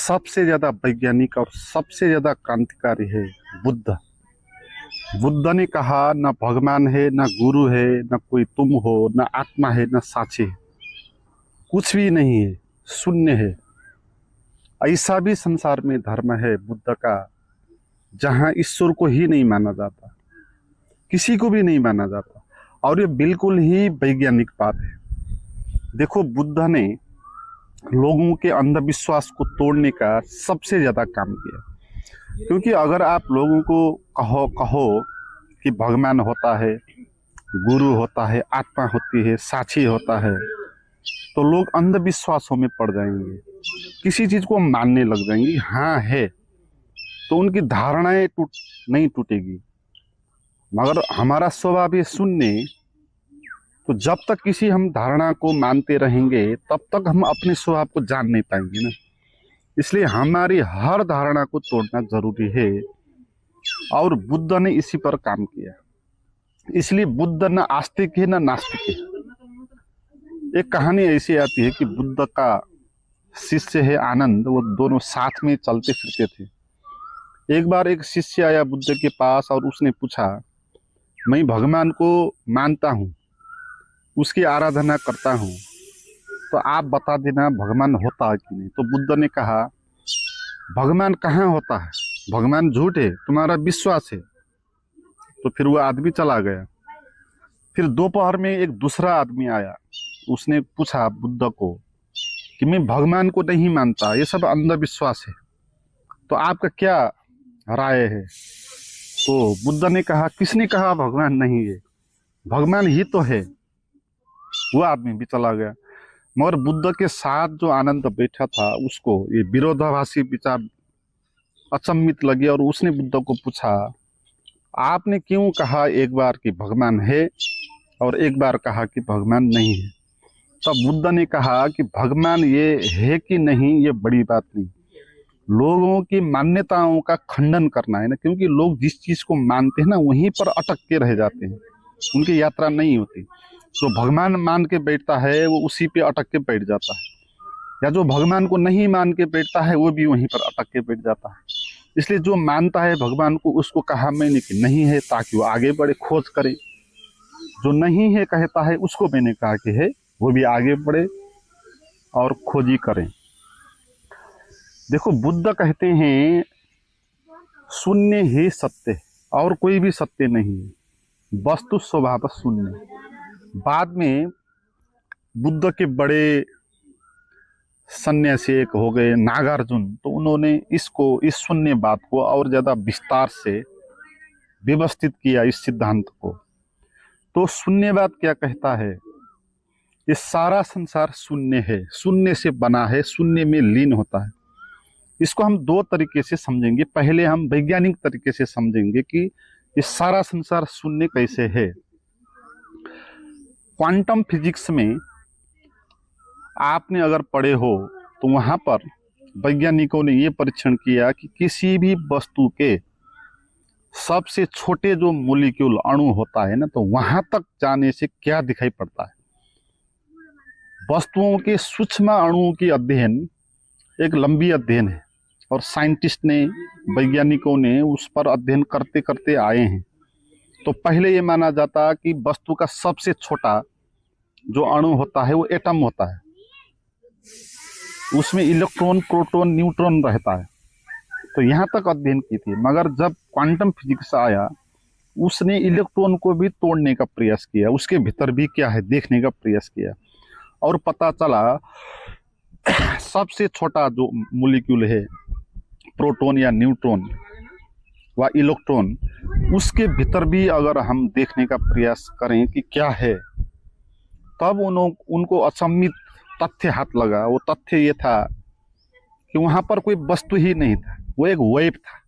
सबसे ज्यादा वैज्ञानिक और सबसे ज्यादा क्रांतिकारी है बुद्ध। बुद्ध ने कहा न भगवान है, न गुरु है, न कोई तुम हो, न आत्मा है, न साक्षी है, कुछ भी नहीं है, शून्य है। ऐसा भी संसार में धर्म है बुद्ध का जहां ईश्वर को ही नहीं माना जाता, किसी को भी नहीं माना जाता, और ये बिल्कुल ही वैज्ञानिक बात है। देखो, बुद्ध ने लोगों के अंधविश्वास को तोड़ने का सबसे ज्यादा काम किया। क्योंकि अगर आप लोगों को कहो कि भगवान होता है, गुरु होता है, आत्मा होती है, साक्षी होता है, तो लोग अंधविश्वासों में पड़ जाएंगे, किसी चीज को मानने लग जाएंगे। हाँ है, तो उनकी धारणाएं नहीं टूटेगी। मगर हमारा स्वभाव ये शून्य, तो जब तक किसी हम धारणा को मानते रहेंगे तब तक हम अपने स्वभाव को जान नहीं पाएंगे ना। इसलिए हमारी हर धारणा को तोड़ना जरूरी है, और बुद्ध ने इसी पर काम किया। इसलिए बुद्ध न आस्तिक है न नास्तिक है। एक कहानी ऐसी आती है कि बुद्ध का शिष्य है आनंद, वो दोनों साथ में चलते फिरते थे। एक बार एक शिष्य आया बुद्ध के पास और उसने पूछा, मैं भगवान को मानता हूँ, उसकी आराधना करता हूँ, तो आप बता देना भगवान होता है कि नहीं। तो बुद्ध ने कहा, भगवान कहाँ होता है, भगवान झूठ है, तुम्हारा विश्वास है। तो फिर वो आदमी चला गया। फिर दोपहर में एक दूसरा आदमी आया, उसने पूछा बुद्ध को कि मैं भगवान को नहीं मानता, ये सब अंधविश्वास है, तो आपका क्या राय है। तो बुद्ध ने कहा, किसने कहा भगवान नहीं है, भगवान ही तो है। वो आदमी भी चला गया। मगर बुद्ध के साथ जो आनंद बैठा था उसको ये विरोधाभासी विचार अचंभित लगे, और उसने बुद्ध को पूछा, आपने क्यों कहा एक बार कि भगवान है और एक बार कहा कि भगवान नहीं है। तब बुद्ध ने कहा कि भगवान ये है कि नहीं ये बड़ी बात नहीं, लोगों की मान्यताओं का खंडन करना है ना। क्योंकि लोग जिस चीज को मानते हैं ना वहीं पर अटक के रह जाते हैं, उनकी यात्रा नहीं होती। जो भगवान मान के बैठता है वो उसी पे अटक के बैठ जाता है, या जो भगवान को नहीं मान के बैठता है वो भी वहीं पर अटक के बैठ जाता है। इसलिए जो मानता है भगवान को, उसको कहा मैंने कि नहीं है, ताकि वो आगे बढ़े, खोज करे। जो नहीं है कहता है, उसको मैंने कहा कि है, वो भी आगे बढ़े और खोजी करें। देखो, बुद्ध कहते हैं शून्य ही सत्य है, और कोई भी सत्य नहीं है, वस्तु स्वभाव शून्य। बाद में बुद्ध के बड़े सन्यासी एक हो गए नागार्जुन, तो उन्होंने इस शून्य बात को और ज्यादा विस्तार से व्यवस्थित किया, इस सिद्धांत को। तो शून्यवाद क्या कहता है, ये सारा संसार शून्य है, शून्य से बना है, शून्य में लीन होता है। इसको हम दो तरीके से समझेंगे। पहले हम वैज्ञानिक तरीके से समझेंगे कि ये सारा संसार शून्य कैसे है। क्वांटम फिजिक्स में आपने अगर पढ़े हो तो वहां पर वैज्ञानिकों ने ये परीक्षण किया कि किसी भी वस्तु के सबसे छोटे जो मोलिक्यूल अणु होता है ना, तो वहां तक जाने से क्या दिखाई पड़ता है। वस्तुओं के सूक्ष्म अणुओं की अध्ययन एक लंबी अध्ययन है, और साइंटिस्ट ने, वैज्ञानिकों ने उस पर अध्ययन करते करते आए हैं। तो पहले ये माना जाता कि वस्तु का सबसे छोटा जो अणु होता है वो एटम होता है, उसमें इलेक्ट्रॉन, प्रोटॉन, न्यूट्रॉन रहता है। तो यहाँ तक अध्ययन की थी। मगर जब क्वांटम फिजिक्स आया, उसने इलेक्ट्रॉन को भी तोड़ने का प्रयास किया, उसके भीतर भी क्या है देखने का प्रयास किया, और पता चला सबसे छोटा जो मॉलिक्यूल है, प्रोटॉन या न्यूट्रॉन व इलेक्ट्रॉन, उसके भीतर भी अगर हम देखने का प्रयास करें कि क्या है, तब उनको अचंभित तथ्य हाथ लगा। वो तथ्य ये था कि वहां पर कोई वस्तु ही नहीं था, वो एक वेव था।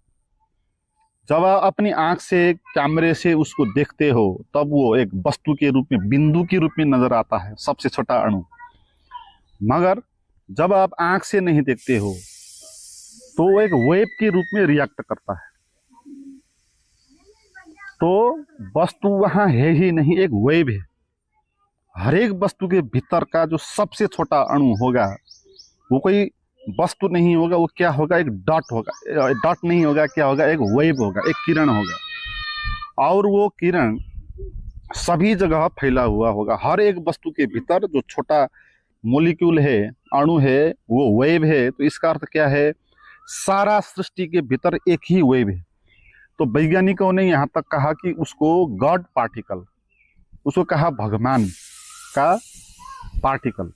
जब आप अपनी आंख से, कैमरे से उसको देखते हो, तब वो एक वस्तु के रूप में, बिंदु के रूप में नजर आता है, सबसे छोटा अणु। मगर जब आप आंख से नहीं देखते हो तो वो एक वेव के रूप में रिएक्ट करता है। तो वस्तु वहां है ही नहीं, एक वेव है। हर एक वस्तु के भीतर का जो सबसे छोटा अणु होगा वो कोई वस्तु नहीं होगा, वो क्या होगा, एक डॉट होगा। डॉट नहीं होगा, क्या होगा, एक वेव होगा, एक किरण होगा। और वो किरण सभी जगह फैला हुआ होगा। हर एक वस्तु के भीतर जो छोटा मोलिक्यूल है, अणु है, वो वेव है। तो इसका अर्थ क्या है, सारा सृष्टि के भीतर एक ही वेव है। तो वैज्ञानिकों ने यहाँ तक कहा कि उसको गॉड पार्टिकल, उसको कहा भगवान का पार्टिकल।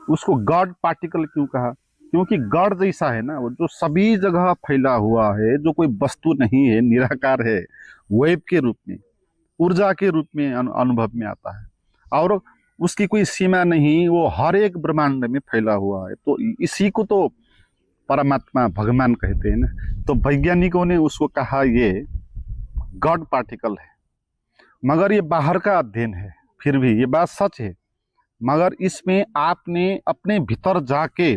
उसको गॉड पार्टिकल क्यों कहा, क्योंकि गॉड जैसा है ना, वो जो सभी जगह फैला हुआ है, जो कोई वस्तु नहीं है, निराकार है, वेव के रूप में, ऊर्जा के रूप में अनुभव में आता है, और उसकी कोई सीमा नहीं, वो हर एक ब्रह्मांड में फैला हुआ है। तो इसी को तो परमात्मा भगवान कहते हैं ना। तो वैज्ञानिकों ने उसको कहा ये गॉड पार्टिकल है। मगर ये बाहर का अध्ययन है, फिर भी ये बात सच है। मगर इसमें आपने अपने भीतर जाके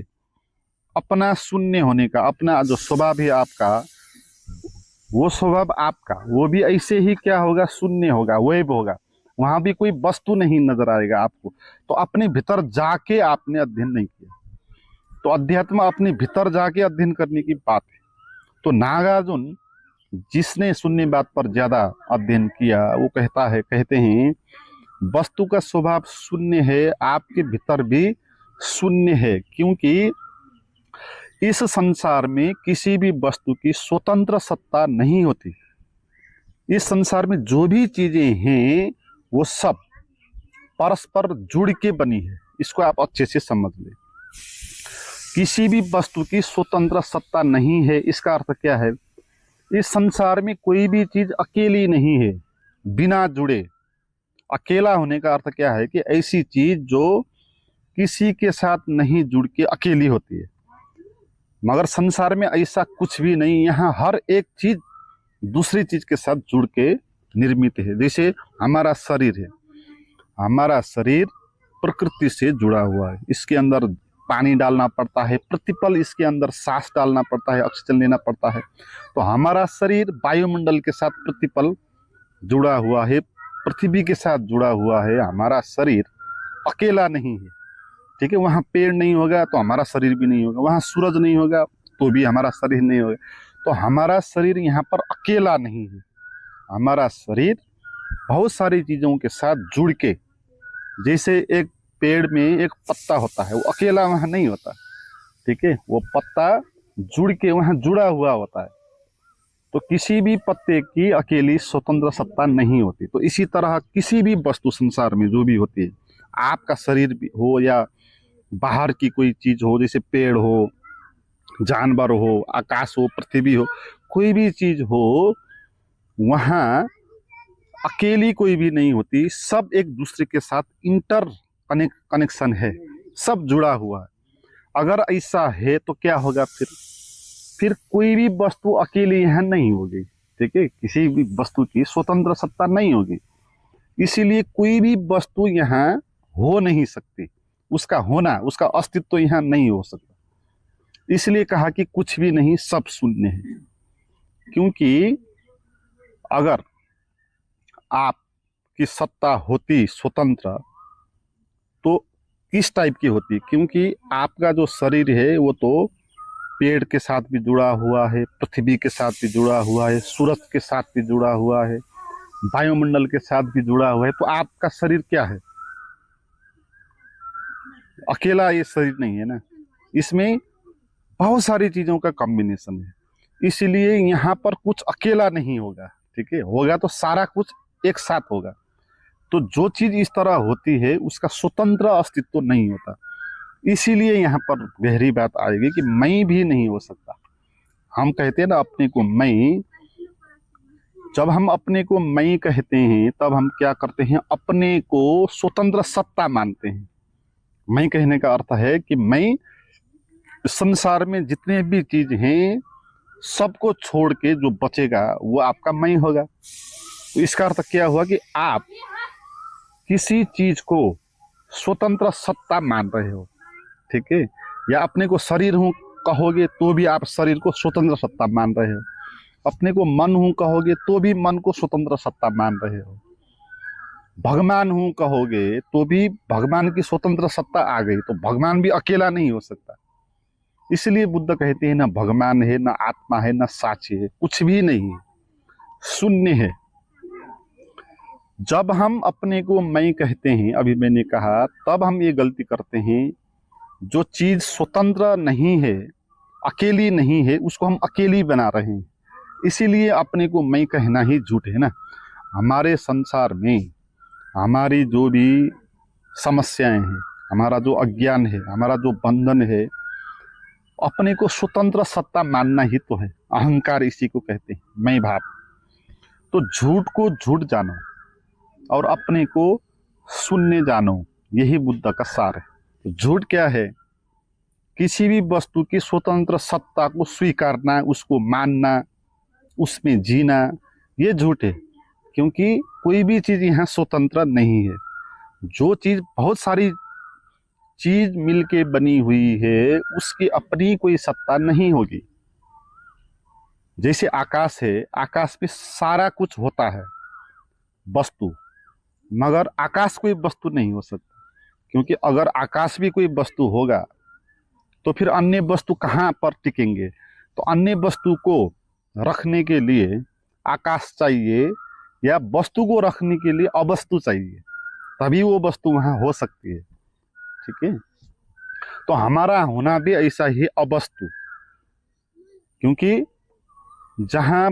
अपना शून्य होने का, अपना जो स्वभाव है आपका, वो स्वभाव आपका वो भी ऐसे ही क्या होगा, शून्य होगा, वेव होगा। वहां भी कोई वस्तु नहीं नजर आएगा आपको। तो अपने भीतर जाके आपने अध्ययन नहीं किया। तो अध्यात्म अपने भीतर जाके अध्ययन करने की बात है। तो नागार्जुन जिसने शून्यवाद पर ज्यादा अध्ययन किया, वो कहते हैं वस्तु का स्वभाव शून्य है, आपके भीतर भी शून्य है। क्योंकि इस संसार में किसी भी वस्तु की स्वतंत्र सत्ता नहीं होती। इस संसार में जो भी चीजें हैं वो सब परस्पर जुड़ के बनी है। इसको आप अच्छे से समझ ले। किसी भी वस्तु की स्वतंत्र सत्ता नहीं है। इसका अर्थ क्या है, इस संसार में कोई भी चीज अकेली नहीं है, बिना जुड़े। अकेला होने का अर्थ क्या है कि ऐसी चीज जो किसी के साथ नहीं जुड़ के अकेली होती है। मगर संसार में ऐसा कुछ भी नहीं। यहाँ हर एक चीज दूसरी चीज के साथ जुड़ के निर्मित है। जैसे हमारा शरीर है, हमारा शरीर प्रकृति से जुड़ा हुआ है। इसके अंदर पानी डालना पड़ता है, प्रतिपल इसके अंदर सांस डालना पड़ता है, ऑक्सीजन लेना पड़ता है। तो हमारा शरीर वायुमंडल के साथ प्रतिपल जुड़ा हुआ है, पृथ्वी के साथ जुड़ा हुआ है। हमारा शरीर अकेला नहीं है, ठीक है। वहाँ पेड़ नहीं होगा तो हमारा शरीर भी नहीं होगा, वहाँ सूरज नहीं होगा तो भी हमारा शरीर नहीं होगा। तो हमारा शरीर यहाँ पर अकेला नहीं है। हमारा शरीर बहुत सारी चीज़ों के साथ जुड़ के, जैसे एक पेड़ में एक पत्ता होता है, वो अकेला वहाँ नहीं होता, ठीक है। वो पत्ता जुड़ के वहाँ जुड़ा हुआ होता है। तो किसी भी पत्ते की अकेली स्वतंत्र सत्ता नहीं होती। तो इसी तरह किसी भी वस्तु संसार में जो भी होती है, आपका शरीर भी हो या बाहर की कोई चीज हो, जैसे पेड़ हो, जानवर हो, आकाश हो, पृथ्वी हो, कोई भी चीज हो, वहाँ अकेली कोई भी नहीं होती। सब एक दूसरे के साथ कनेक्शन है, सब जुड़ा हुआ है। अगर ऐसा है तो क्या होगा, फिर कोई भी वस्तु अकेली यहाँ नहीं होगी, ठीक है। किसी भी वस्तु की स्वतंत्र सत्ता नहीं होगी। इसीलिए कोई भी वस्तु यहाँ हो नहीं सकती। उसका होना, उसका अस्तित्व तो यहाँ नहीं हो सकता। इसलिए कहा कि कुछ भी नहीं, सब शून्य है। क्योंकि अगर आपकी सत्ता होती स्वतंत्र तो किस टाइप की होती, क्योंकि आपका जो शरीर है वो तो पेड़ के साथ भी जुड़ा हुआ है, पृथ्वी के साथ भी जुड़ा हुआ है, सूरज के साथ भी जुड़ा हुआ है, वायुमंडल के साथ भी जुड़ा हुआ है। तो आपका शरीर क्या है, अकेला ये शरीर नहीं है ना। इसमें बहुत सारी चीजों का कॉम्बिनेशन है। इसलिए यहाँ पर कुछ अकेला नहीं होगा, ठीक है। होगा तो सारा कुछ एक साथ होगा। तो जो चीज इस तरह होती है उसका स्वतंत्र अस्तित्व नहीं होता। इसीलिए यहाँ पर गहरी बात आएगी कि मैं भी नहीं हो सकता। हम कहते हैं ना अपने को मैं, जब हम अपने को मैं कहते हैं तब हम क्या करते हैं, अपने को स्वतंत्र सत्ता मानते हैं। मैं कहने का अर्थ है कि मैं संसार में जितने भी चीज हैं सबको छोड़ के जो बचेगा वो आपका मैं होगा। तो इसका अर्थ क्या हुआ कि आप किसी चीज को स्वतंत्र सत्ता मान रहे हो, ठीक है। या अपने को शरीर हूं कहोगे तो भी आप शरीर को स्वतंत्र सत्ता मान रहे हो। अपने को मन हूं कहोगे तो भी मन को स्वतंत्र सत्ता मान रहे हो। भगवान हूं कहोगे तो भी भगवान की स्वतंत्र सत्ता आ गई। तो भगवान भी अकेला नहीं हो सकता। इसलिए बुद्ध कहते हैं ना भगवान है, ना आत्मा है, ना साची है, कुछ भी नहीं है, शून्य है। जब हम अपने को मैं कहते हैं, अभी मैंने कहा, तब हम ये गलती करते हैं। जो चीज स्वतंत्र नहीं है, अकेली नहीं है, उसको हम अकेली बना रहे हैं। इसीलिए अपने को मैं कहना ही झूठ है ना। हमारे संसार में हमारी जो भी समस्याएं हैं, हमारा जो अज्ञान है, हमारा जो बंधन है, अपने को स्वतंत्र सत्ता मानना ही तो है। अहंकार इसी को कहते हैं, मैं भाव। तो झूठ को झूठ जानो और अपने को शून्य जानो, यही बुद्ध का सार है। तो झूठ क्या है? किसी भी वस्तु की स्वतंत्र सत्ता को स्वीकारना, उसको मानना, उसमें जीना, ये झूठ है। क्योंकि कोई भी चीज यहाँ स्वतंत्र नहीं है। जो चीज, बहुत सारी चीज मिलके बनी हुई है, उसकी अपनी कोई सत्ता नहीं होगी। जैसे आकाश है, आकाश पे सारा कुछ होता है वस्तु, मगर आकाश कोई वस्तु नहीं हो सकता। क्योंकि अगर आकाश भी कोई वस्तु होगा तो फिर अन्य वस्तु कहाँ पर टिकेंगे? तो अन्य वस्तु को रखने के लिए आकाश चाहिए, या वस्तु को रखने के लिए अवस्तु चाहिए, तभी वो वस्तु वहाँ हो सकती है। ठीक है? तो हमारा होना भी ऐसा ही अवस्तु। क्योंकि जहाँ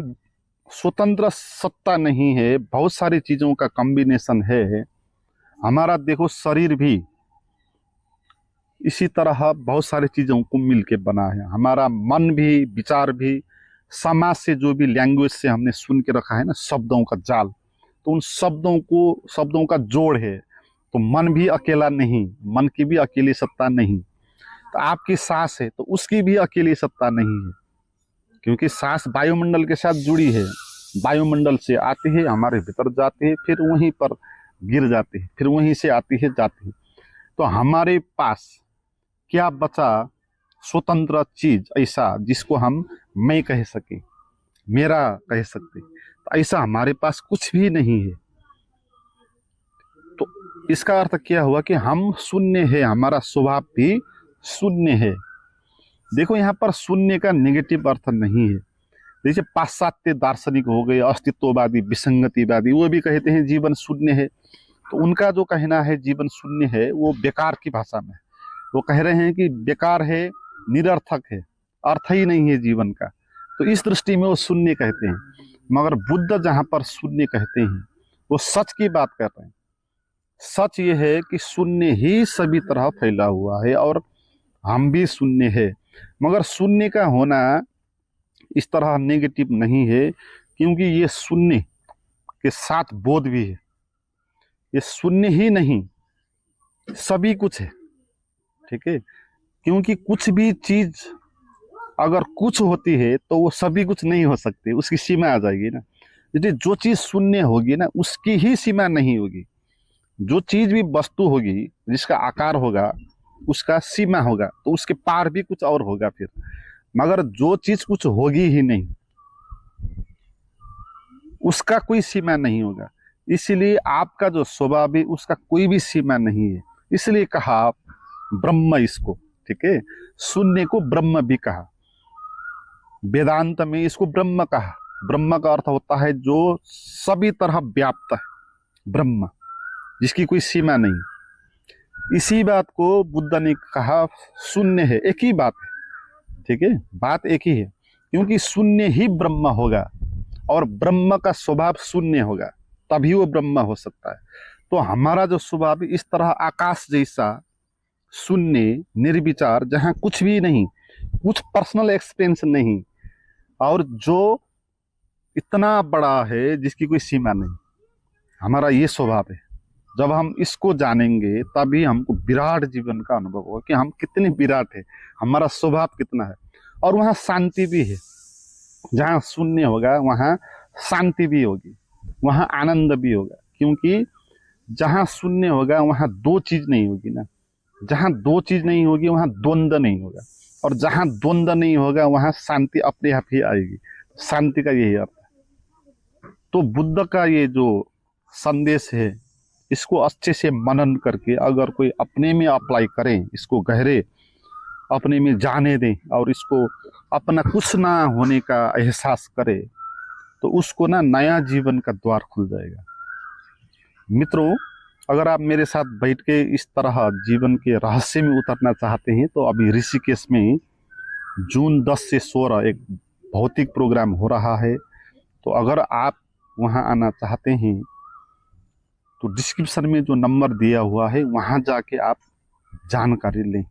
स्वतंत्र सत्ता नहीं है, बहुत सारी चीजों का कॉम्बिनेशन है। हमारा देखो शरीर भी इसी तरह बहुत सारी चीजों को मिलके बना है। हमारा मन भी, विचार भी, समाज से जो भी लैंग्वेज से हमने सुन के रखा है ना, शब्दों का जाल, तो उन शब्दों का जोड़ है। तो मन भी अकेला नहीं, मन की भी अकेली सत्ता नहीं। तो आपकी सांस है, तो उसकी भी अकेली सत्ता नहीं है। क्योंकि सांस वायुमंडल के साथ जुड़ी है, वायुमंडल से आती है, हमारे भीतर जाती है, फिर वहीं पर गिर जाती है, फिर वहीं से आती है, जाती है। तो हमारे पास क्या बचा स्वतंत्र चीज ऐसा जिसको हम मैं कह सके, मेरा कह सकते? तो ऐसा हमारे पास कुछ भी नहीं है। तो इसका अर्थ क्या हुआ कि हम शून्य है, हमारा स्वभाव भी शून्य है। देखो यहाँ पर शून्य का नेगेटिव अर्थ नहीं है। जैसे पाश्चात्य दार्शनिक हो गए, अस्तित्ववादी, विसंगतिवादी, वो भी कहते हैं जीवन शून्य है। तो उनका जो कहना है जीवन शून्य है, वो बेकार की भाषा में। वो कह रहे हैं कि बेकार है, निरर्थक है, अर्थ ही नहीं है जीवन का। तो इस दृष्टि में वो शून्य कहते हैं। मगर बुद्ध जहाँ पर शून्य कहते हैं, वो सच की बात कर रहे हैं। सच ये है कि शून्य ही सभी तरह फैला हुआ है और हम भी शून्य है। मगर शून्य का होना इस तरह नेगेटिव नहीं है, क्योंकि ये शून्य के साथ बोध भी है। ये शून्य ही नहीं, सभी कुछ है। ठीक है? क्योंकि कुछ भी चीज अगर कुछ होती है तो वो सभी कुछ नहीं हो सकती, उसकी सीमा आ जाएगी ना। यदि जो चीज शून्य होगी ना, उसकी ही सीमा नहीं होगी। जो चीज भी वस्तु होगी, जिसका आकार होगा, उसका सीमा होगा, तो उसके पार भी कुछ और होगा फिर। मगर जो चीज कुछ होगी ही नहीं, उसका कोई सीमा नहीं होगा। इसीलिए आपका जो स्वभाव है, उसका कोई भी सीमा नहीं है। इसलिए कहा ब्रह्म इसको। ठीक है? शून्य को ब्रह्म भी कहा, वेदांत में इसको ब्रह्म कहा। ब्रह्म का अर्थ होता है जो सभी तरह व्याप्त है, ब्रह्म, जिसकी कोई सीमा नहीं। इसी बात को बुद्ध ने कहा शून्य है, एक ही बात है। ठीक है? बात एक ही है, क्योंकि शून्य ही ब्रह्म होगा और ब्रह्म का स्वभाव शून्य होगा, तभी वो ब्रह्म हो सकता है। तो हमारा जो स्वभाव इस तरह आकाश जैसा शून्य, निर्विचार, जहाँ कुछ भी नहीं, कुछ पर्सनल एक्सपीरियंस नहीं, और जो इतना बड़ा है जिसकी कोई सीमा नहीं, हमारा ये स्वभाव है। जब हम इसको जानेंगे तभी हमको विराट जीवन का अनुभव होगा कि हम कितने विराट है, हमारा स्वभाव कितना है। और वहाँ शांति भी है। जहाँ शून्य होगा वहाँ शांति भी होगी, वहाँ आनंद भी होगा। क्योंकि जहाँ शून्य होगा वहाँ दो चीज नहीं होगी ना। जहाँ दो चीज नहीं होगी वहाँ द्वंद्व नहीं होगा, और जहाँ द्वंद्व नहीं होगा वहाँ शांति अपने आप ही आएगी। शांति का यही अर्थ है। तो बुद्ध का ये जो संदेश है, इसको अच्छे से मनन करके अगर कोई अपने में अप्लाई करें, इसको गहरे, अपने में जाने दें और इसको अपना कुछ ना होने का एहसास करे, तो उसको ना नया जीवन का द्वार खुल जाएगा। मित्रों, अगर आप मेरे साथ बैठ के इस तरह जीवन के रहस्य में उतरना चाहते हैं तो अभी ऋषिकेश में जून 10 से 16 एक भौतिक प्रोग्राम हो रहा है। तो अगर आप वहां आना चाहते हैं तो डिस्क्रिप्शन में जो नंबर दिया हुआ है वहां जाके आप जानकारी लें।